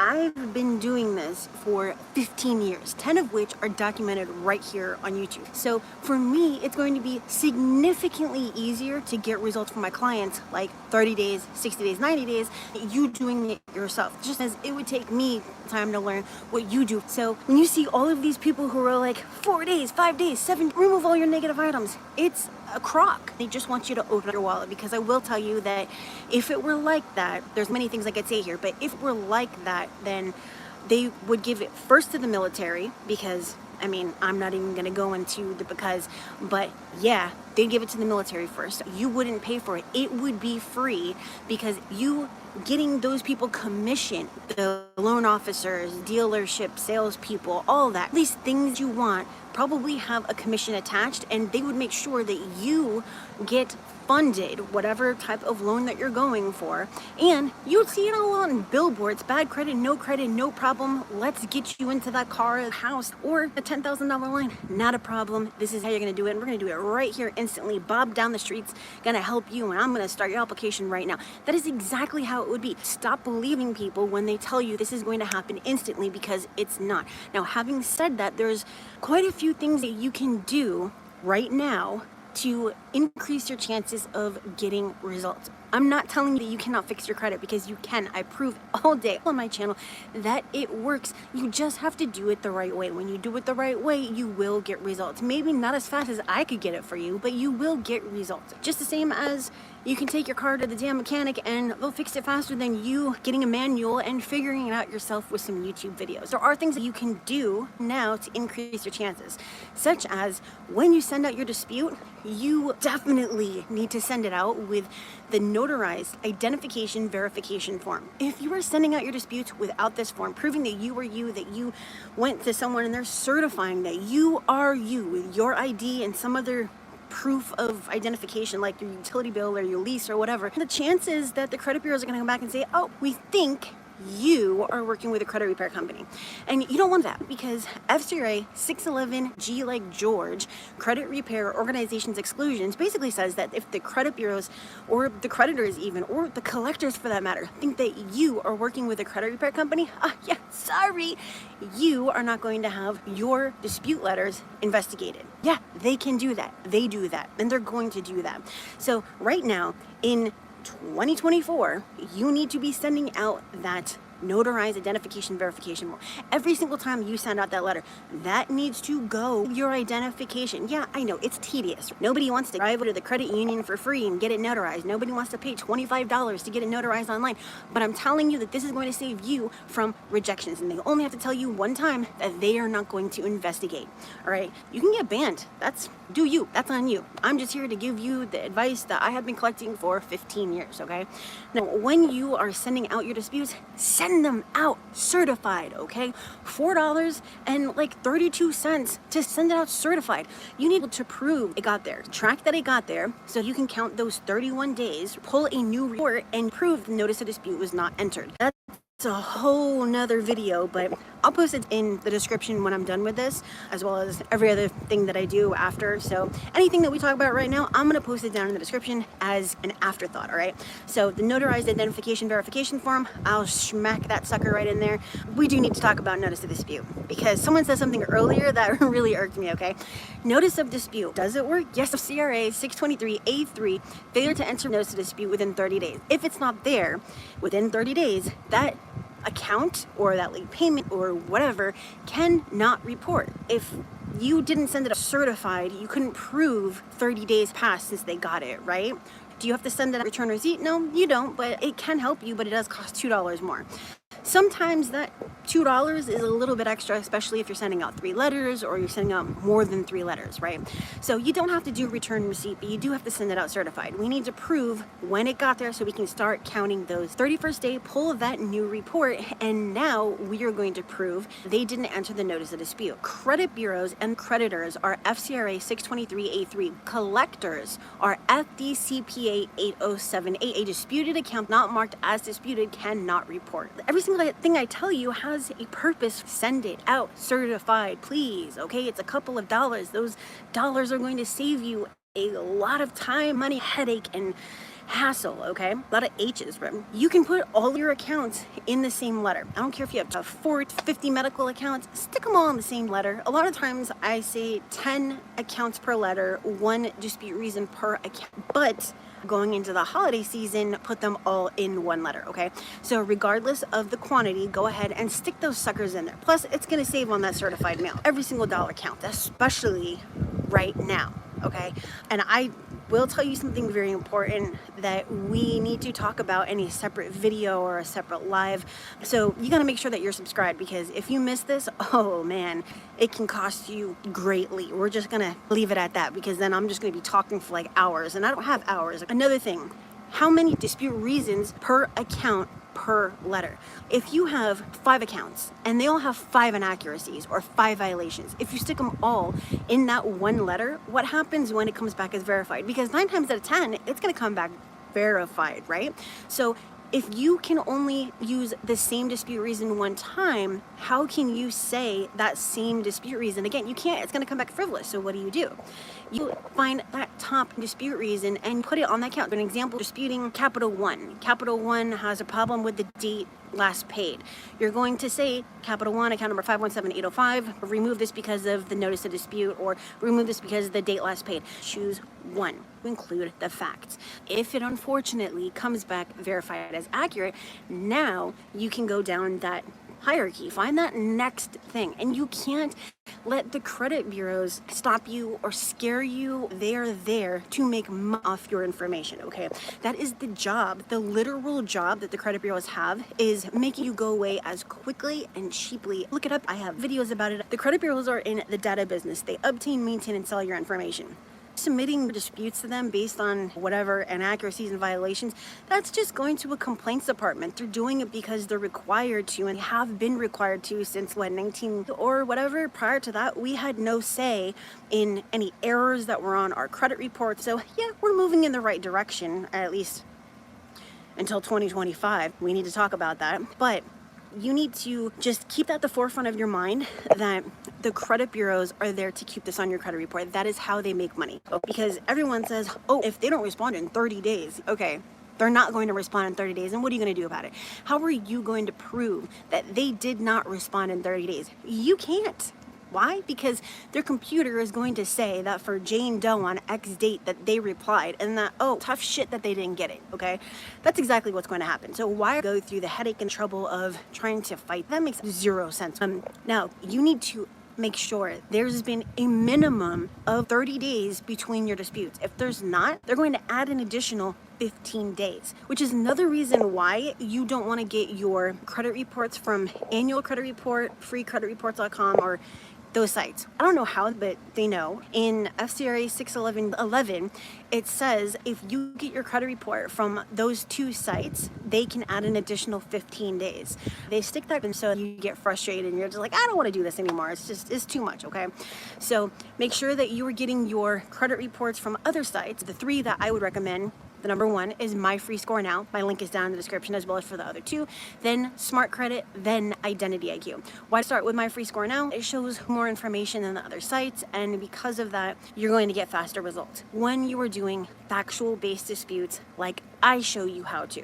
I've been doing this for 15 years, 10 of which are documented right here on YouTube. So for me, it's going to be significantly easier to get results from my clients, like 30 days, 60 days, 90 days, you doing it yourself, just as it would take me time to learn what you do. So when you see all of these people who are like 4 days, 5 days, 7, remove all your negative items, it's a crock. They just want you to open up your wallet, because I will tell you that if it were like that, there's many things I could say here, but if it were like that, then they would give it first to the military, because I mean, I'm not even going to go into the because, but yeah, they give it to the military first. You wouldn't pay for it. It would be free, because you getting those people commission, the loan officers, dealership, salespeople, all that, these things you want probably have a commission attached, and they would make sure that you get funded whatever type of loan that you're going for. And you'd see it all on billboards: bad credit, no problem, let's get you into that car, house, or a $10,000 line, not a problem, this is how you're going to do it, and we're going to do it right here instantly. Bob down the streets going to help you, and I'm going to start your application right now. That is exactly how it would be. Stop believing people when they tell you this is going to happen instantly, because it's not. Now, having said that, there's quite a few things that you can do right now to increase your chances of getting results. I'm not telling you that you cannot fix your credit, because you can. I prove all day on my channel that it works. You just have to do it the right way. When you do it the right way, you will get results. Maybe not as fast as I could get it for you, but you will get results. Just the same as you can take your car to the damn mechanic and they'll fix it faster than you getting a manual and figuring it out yourself with some YouTube videos. There are things that you can do now to increase your chances, such as when you send out your dispute, you definitely need to send it out with the notarized identification verification form. If you are sending out your disputes without this form, proving that you are you, that you went to someone and they're certifying that you are you with your ID and some other proof of identification like your utility bill or your lease or whatever, the chances that the credit bureaus are going to come back and say, oh, we think you are working with a credit repair company. And you don't want that, because FCRA 611G like George, credit repair organizations exclusions, basically says that if the credit bureaus or the creditors even, or the collectors for that matter, think that you are working with a credit repair company, yeah, sorry, you are not going to have your dispute letters investigated. Yeah, they can do that. They do that, and they're going to do that. So right now in 2024, you need to be sending out that notarized identification verification form. Every single time you send out that letter, that needs to go your identification. Yeah, I know it's tedious. Nobody wants to drive to the credit union for free and get it notarized. Nobody wants to pay $25 to get it notarized online. But I'm telling you that this is going to save you from rejections, and they only have to tell you one time that they are not going to investigate. All right, you can get banned. That's do you. That's on you. I'm just here to give you the advice that I have been collecting for 15 years, okay? Now, when you are sending out your disputes, send them out certified, okay? $4 and like 32 cents to send it out certified. You need to prove it got there. Track that it got there so you can count those 31 days, pull a new report, and prove the notice of dispute was not entered. It's a whole nother video, but I'll post it in the description when I'm done with this, as well as every other thing that I do after. So anything that we talk about right now, I'm going to post it down in the description as an afterthought, all right? So the notarized identification verification form, I'll smack that sucker right in there. We do need to talk about notice of dispute, because someone said something earlier that really irked me, okay? Notice of dispute, does it work? Yes, CRA 623A3, failure to enter notice of dispute within 30 days. If it's not there within 30 days, that account or that late payment or whatever cannot report. If you didn't send it certified, you couldn't prove 30 days passed since they got it, right? Do you have to send a return receipt? No, you don't, but it can help you, but it does cost $2 more. Sometimes that $2 is a little bit extra, especially if you're sending out 3 letters or you're sending out more than 3 letters, right? So you don't have to do return receipt, but you do have to send it out certified. We need to prove when it got there so we can start counting those 31st day pull of that new report, and now we are going to prove they didn't enter the notice of dispute. Credit bureaus and creditors are FCRA 623A3. Collectors are FDCPA 807A. A disputed account not marked as disputed cannot report. Every single thing I tell you has a purpose. Send it out certified, please, okay? It's a couple of dollars. Those dollars are going to save you a lot of time, money, headache, and hassle, okay? A lot of H's, right? You can put all your accounts in the same letter. I don't care if you have 50 medical accounts, stick them all in the same letter. A lot of times I say 10 accounts per letter, 1 dispute reason per account, but going into the holiday season, put them all in 1 letter, okay? So regardless of the quantity, go ahead and stick those suckers in there. Plus, it's gonna save on that certified mail. Every single dollar counts, especially right now, okay? And I will tell you something very important that we need to talk about in a separate video or a separate live. So you gotta make sure that you're subscribed, because if you miss this, oh man, it can cost you greatly. We're just gonna leave it at that, because then I'm just gonna be talking for like hours, and I don't have hours. Another thing, how many dispute reasons per account per letter? If you have 5 accounts and they all have 5 inaccuracies or 5 violations, if you stick them all in that 1 letter, what happens when it comes back as verified? Because 9 times out of 10, it's going to come back verified, right? So if you can only use the same dispute reason 1 time, how can you say that same dispute reason again? You can't. It's going to come back frivolous. So what do? You find that top dispute reason and put it on that account. For an example, disputing Capital One. Capital One has a problem with the date last paid. You're going to say Capital One, account number 517805, remove this because of the notice of dispute, or remove this because of the date last paid. Choose 1 to include the facts. If it unfortunately comes back verified as accurate, now you can go down that hierarchy, find that next thing. And you can't let the credit bureaus stop you or scare you. They're there to make money off your information, okay? That is the job, the literal job that the credit bureaus have, is making you go away as quickly and cheaply. Look it up. I have videos about it. The credit bureaus are in the data business. They obtain, maintain, and sell your information. Submitting disputes to them based on whatever inaccuracies and violations, that's just going to a complaints department. They're doing it because they're required to, and have been required to since 19 or whatever. Prior to that, we had no say in any errors that were on our credit report. So yeah, we're moving in the right direction, at least until 2025. We need to talk about that. But you need to just keep that at the forefront of your mind, that the credit bureaus are there to keep this on your credit report. That is how they make money. Because everyone says, oh, if they don't respond in 30 days, okay, they're not going to respond in 30 days. And what are you going to do about it? How are you going to prove that they did not respond in 30 days? You can't. Why? Because their computer is going to say that for Jane Doe on X date that they replied, and that, oh, tough shit that they didn't get it, okay? That's exactly what's going to happen. So why go through the headache and trouble of trying to fight? That makes 0 sense. Now, you need to make sure there's been a minimum of 30 days between your disputes. If there's not, they're going to add an additional 15 days, which is another reason why you don't want to get your credit reports from Annual Credit Report, freecreditreports.com, or those sites. I don't know how, but they know. In FCRA 61111, it says if you get your credit report from those 2 sites, they can add an additional 15 days. They stick that in so you get frustrated and you're just like, I don't want to do this anymore. It's too much, okay? So make sure that you are getting your credit reports from other sites. The 3 that I would recommend, the number 1 is My Free Score Now. My link is down in the description, as well as for the other 2. Then Smart Credit, then Identity IQ. Why start with My Free Score Now? It shows more information than the other sites, and because of that, you're going to get faster results when you are doing factual-based disputes like I show you how to.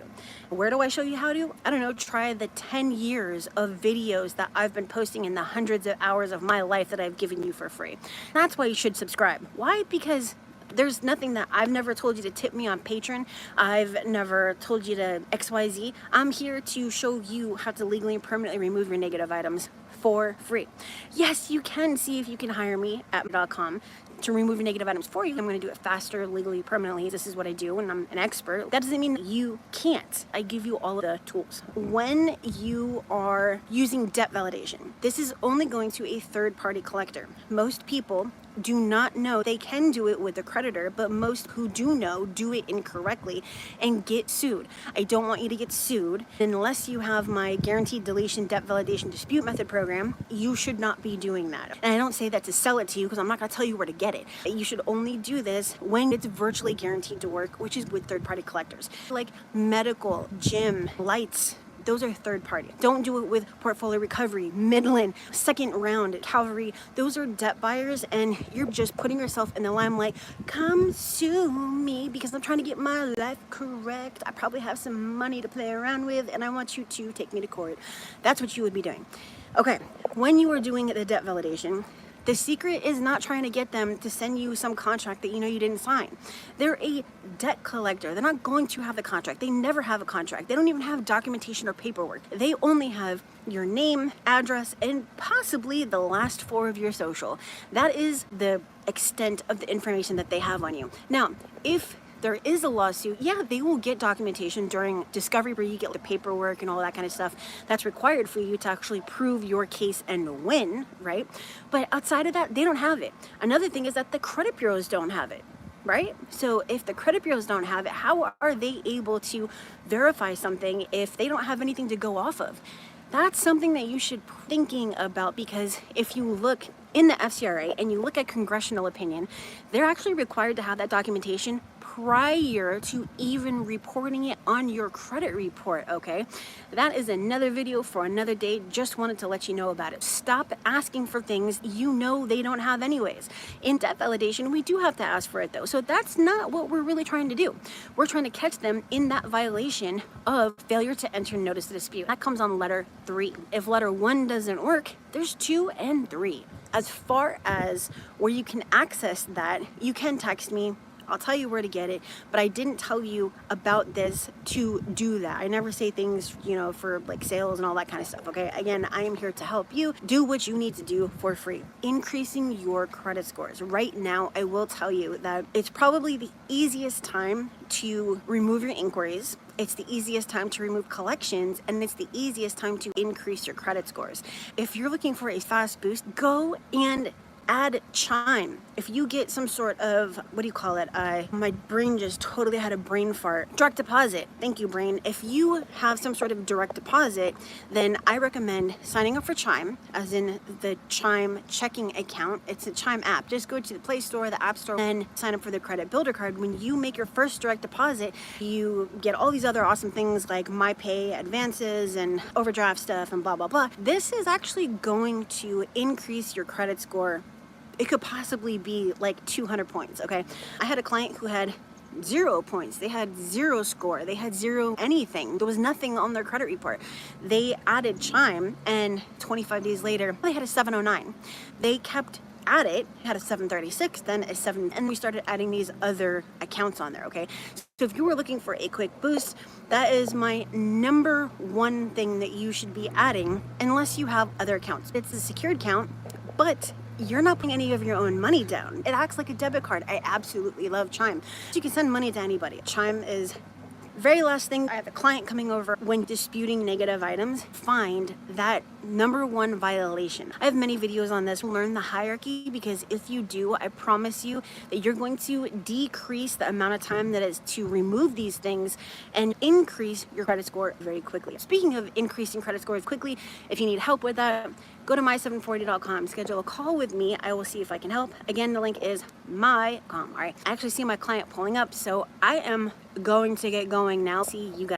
Where do I show you how to? I don't know, try the 10 years of videos that I've been posting in the hundreds of hours of my life that I've given you for free. That's why you should subscribe. Why? Because there's nothing that I've never told you to tip me on Patreon. I've never told you to XYZ. I'm here to show you how to legally and permanently remove your negative items for free. Yes, you can see if you can hire me at .com to remove your negative items for you. I'm going to do it faster, legally, permanently. This is what I do, and I'm an expert. That doesn't mean that you can't. I give you all of the tools. When you are using debt validation, this is only going to a third-party collector. Most people do not know they can do it with a creditor, but most who do know do it incorrectly and get sued. I don't want you to get sued. Unless you have my guaranteed deletion debt validation dispute method program, you should not be doing that. And I don't say that to sell it to you, because I'm not going to tell you where to get it. You should only do this when it's virtually guaranteed to work, which is with third-party collectors. Like medical, gym, lights, those are third party. Don't do it with Portfolio Recovery, Midland, Second Round, Calvary. Those are debt buyers, and you're just putting yourself in the limelight. Come sue me because I'm trying to get my life correct. I probably have some money to play around with, and I want you to take me to court. That's what you would be doing. Okay, when you are doing the debt validation, the secret is not trying to get them to send you some contract that you know you didn't sign. They're a debt collector. They're not going to have the contract. They never have a contract. They don't even have documentation or paperwork. They only have your name, address, and possibly the last four of your social. That is the extent of the information that they have on you. Now, if there is a lawsuit, yeah, they will get documentation during discovery where you get the paperwork and all that kind of stuff that's required for you to actually prove your case and win, right? But outside of that, they don't have it. Another thing is that the credit bureaus don't have it, right? So if the credit bureaus don't have it, how are they able to verify something if they don't have anything to go off of? That's something that you should be thinking about, because if you look in the FCRA and you look at congressional opinion, they're actually required to have that documentation prior to even reporting it on your credit report, okay? That is another video for another day. Just wanted to let you know about it. Stop asking for things you know they don't have anyways. In debt validation, we do have to ask for it though. So that's not what we're really trying to do. We're trying to catch them in that violation of failure to enter notice of dispute. That comes on letter 3. If letter 1 doesn't work, there's 2 and 3. As far as where you can access that, you can text me. I'll tell you where to get it, but I didn't tell you about this to do that. I never say things, for like sales and all that kind of stuff, okay? Again, I am here to help you do what you need to do for free. Increasing your credit scores. Right now, I will tell you that it's probably the easiest time to remove your inquiries. It's the easiest time to remove collections, and it's the easiest time to increase your credit scores. If you're looking for a fast boost, go and add Chime. If you get some sort of, my brain just totally had a brain fart. Direct deposit. Thank you, brain. If you have some sort of direct deposit, then I recommend signing up for Chime, as in the Chime checking account. It's a Chime app. Just go to the Play Store, the App Store, and sign up for the credit builder card. When you make your first direct deposit, you get all these other awesome things like MyPay advances and overdraft stuff and blah, blah, blah. This is actually going to increase your credit score. It could possibly be like 200 points, okay? I had a client who had 0 points. They had 0 score. They had 0 anything. There was nothing on their credit report. They added Chime, and 25 days later, they had a 709. They kept at it, had a 736, then a 7, and we started adding these other accounts on there, okay? So if you were looking for a quick boost, that is my number 1 thing that you should be adding, unless you have other accounts. It's a secured account, but you're not putting any of your own money down. It acts like a debit card. I absolutely love Chime. You can send money to anybody. Chime is very last thing. I have a client coming over. When disputing negative items, find that number 1 violation. I have many videos on this. Learn the hierarchy, because if you do, I promise you that you're going to decrease the amount of time that is to remove these things and increase your credit score very quickly. Speaking of increasing credit scores quickly, if you need help with that, go to my740.com, schedule a call with me. I will see if I can help. Again, the link is my.com. All right. I actually see my client pulling up, so I am going to get going now. See you guys.